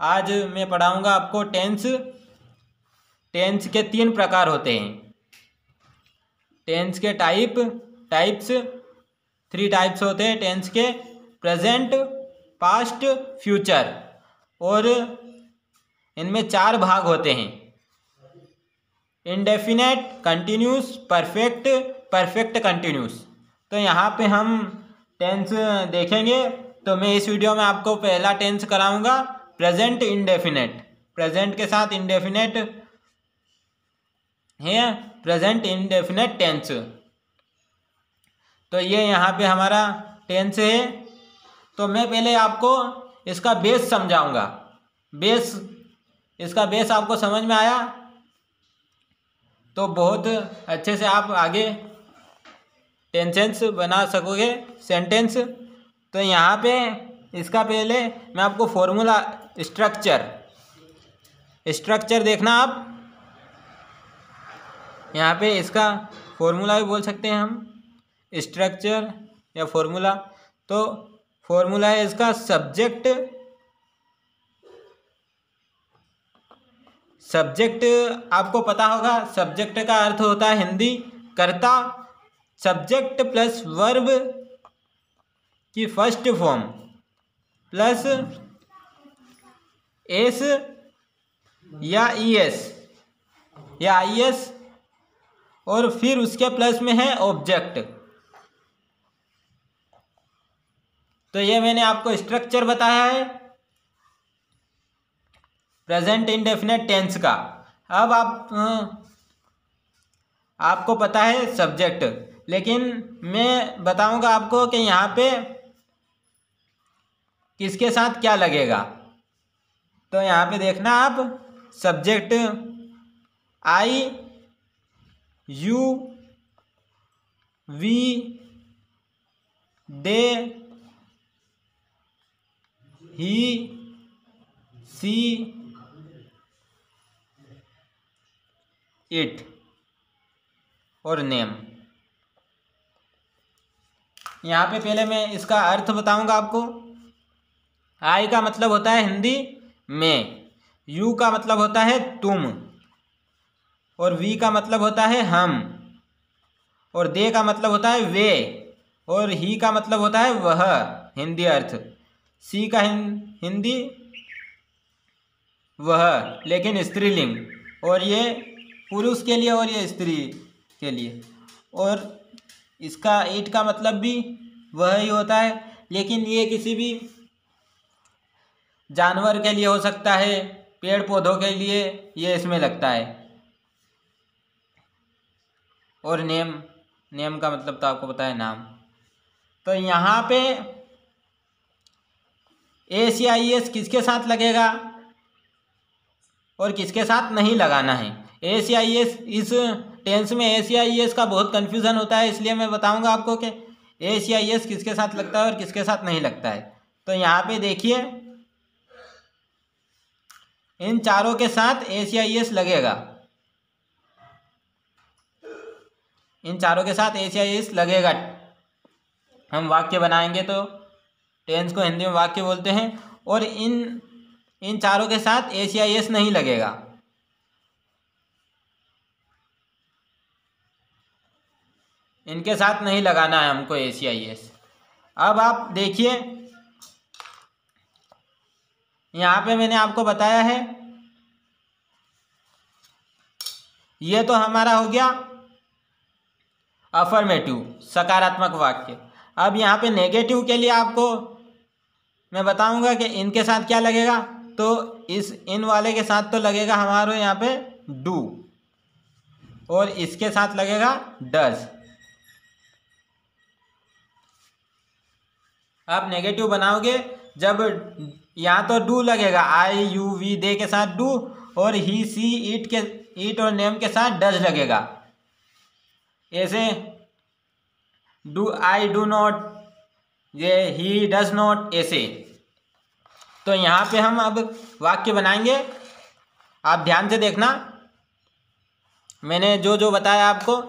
आज मैं पढ़ाऊँगा आपको टेंस। टेंस के 3 प्रकार होते हैं। टेंस के टाइप्स 3 टाइप्स होते हैं टेंस के: प्रेजेंट, पास्ट, फ्यूचर। और इनमें 4 भाग होते हैं: indefinite, continuous, perfect, perfect continuous. तो यहाँ पे हम टेंस देखेंगे। तो मैं इस वीडियो में आपको पहला टेंस कराऊंगा, प्रेजेंट इंडेफिनेट। प्रेजेंट के साथ इंडेफिनेट है, प्रेजेंट इंडेफिनेट टेंस। तो ये यहाँ पे हमारा टेंस है। तो मैं पहले आपको इसका बेस समझाऊंगा। इसका बेस आपको समझ में आया तो बहुत अच्छे से आप आगे टेंसेंस बना सकोगे, सेंटेंस। तो यहाँ पे इसका पहले मैं आपको फॉर्मूला स्ट्रक्चर देखना। आप यहाँ पे इसका फॉर्मूला भी बोल सकते हैं हम, स्ट्रक्चर या फॉर्मूला। तो फॉर्मूला है इसका सब्जेक्ट आपको पता होगा, सब्जेक्ट का अर्थ होता है हिंदी कर्ता। सब्जेक्ट प्लस वर्ब की फर्स्ट फॉर्म प्लस एस या ईएस और फिर उसके प्लस में है ऑब्जेक्ट। तो ये मैंने आपको स्ट्रक्चर बताया है प्रेजेंट इंडेफिनेट टेंस का। अब आपको पता है सब्जेक्ट, लेकिन मैं बताऊंगा आपको कि यहाँ पे किसके साथ क्या लगेगा। तो यहाँ पे देखना आप, subject I, you, we, they, he, she, it और नेम। यहाँ पे पहले मैं इसका अर्थ बताऊंगा आपको। आई का मतलब होता है हिंदी में, यू का मतलब होता है तुम, और वी का मतलब होता है हम, और दे का मतलब होता है वे, और ही का मतलब होता है वह, हिंदी अर्थ। सी का हिंदी वह, लेकिन स्त्रीलिंग, और ये पुरुष के लिए और ये स्त्री के लिए। और इसका ईट का मतलब भी वह ही होता है, लेकिन ये किसी भी जानवर के लिए हो सकता है, पेड़ पौधों के लिए ये इसमें लगता है। और नेम का मतलब तो आपको पता है, नाम। तो यहाँ पे एस या ईएस किसके साथ लगेगा और किसके साथ नहीं लगाना है। एस या ईएस, इस टेंस में एस या ईएस का बहुत कन्फ्यूज़न होता है, इसलिए मैं बताऊंगा आपको कि एस या ईएस किसके साथ लगता है और किसके साथ नहीं लगता है। तो यहाँ पे देखिए, इन चारों के साथ एस या ईएस लगेगा। इन चारों के साथ एस या ईएस लगेगा। हम वाक्य बनाएंगे तो टेंस को हिंदी में वाक्य बोलते हैं। और इन चारों के साथ एस या ईएस नहीं लगेगा। इनके साथ नहीं लगाना है हमको एस या ईएस। अब आप देखिए, यहाँ पे मैंने आपको बताया है, ये तो हमारा हो गया अफर्मेटिव, सकारात्मक वाक्य। अब यहाँ पे नेगेटिव के लिए आपको मैं बताऊंगा कि इनके साथ क्या लगेगा। तो इन वाले के साथ तो लगेगा हमारे यहाँ पे डू, और इसके साथ लगेगा डज। आप नेगेटिव बनाओगे जब यहाँ तो डू लगेगा, आई, यू, वी, दे के साथ डू, और ही, सी, इट और नेम के साथ डज लगेगा। ऐसे डू आई डू नॉट, ये ही डज नॉट, ऐसे। तो यहाँ पे हम अब वाक्य बनाएंगे, आप ध्यान से देखना। मैंने जो जो बताया आपको,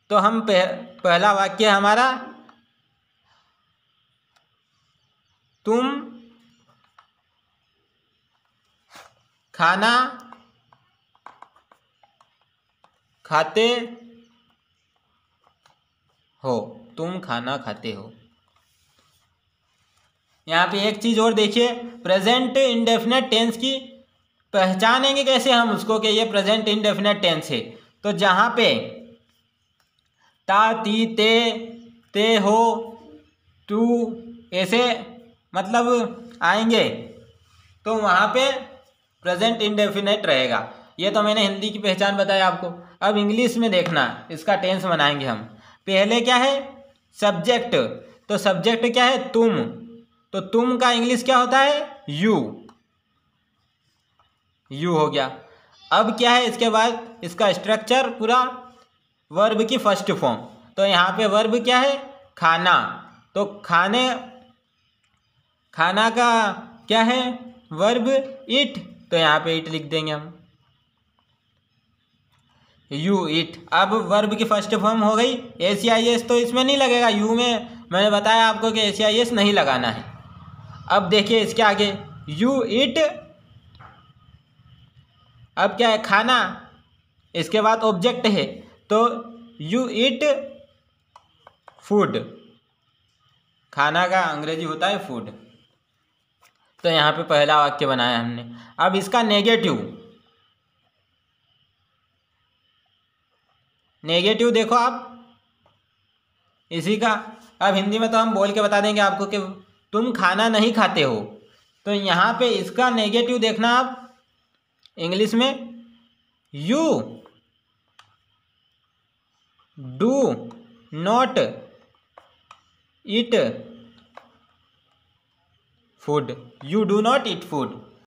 तो हम पहला वाक्य हमारा, तुम खाना खाते हो, तुम खाना खाते हो। यहाँ पे एक चीज़ और देखिए, प्रेजेंट इंडेफिनेट टेंस की पहचानेंगे कैसे हम उसको कि ये प्रेजेंट इंडेफिनेट टेंस है। तो जहाँ पे ता, ती, ते हो, तू ऐसे मतलब आएंगे तो वहाँ पे प्रेजेंट इंडेफिनेट रहेगा। ये तो मैंने हिंदी की पहचान बताया आपको। अब इंग्लिश में देखना, इसका टेंस बनाएंगे हम। पहले क्या है, सब्जेक्ट। तो सब्जेक्ट क्या है, तुम। तो तुम का इंग्लिश क्या होता है, यू। यू हो गया। अब क्या है इसके बाद, इसका स्ट्रक्चर पूरा वर्ब की फर्स्ट फॉर्म। तो यहाँ पे वर्ब क्या है, खाना। तो खाना का क्या है, वर्ब ईट। तो यहाँ पे ईट लिख देंगे हम, यू ईट। अब वर्ब की फर्स्ट फॉर्म हो गई। एस तो इसमें नहीं लगेगा, यू में मैंने बताया आपको कि एस नहीं लगाना है। अब देखिए इसके आगे, यू ईट। अब क्या है, खाना। इसके बाद ऑब्जेक्ट है, तो यू ईट फूड। खाना का अंग्रेजी होता है फूड। तो यहाँ पे पहला वाक्य बनाया हमने। अब इसका नेगेटिव देखो आप इसी का। अब हिंदी में तो हम बोल के बता देंगे आपको कि तुम खाना नहीं खाते हो। तो यहाँ पे इसका नेगेटिव देखना आप इंग्लिश में, you do not eat food. You do not eat food.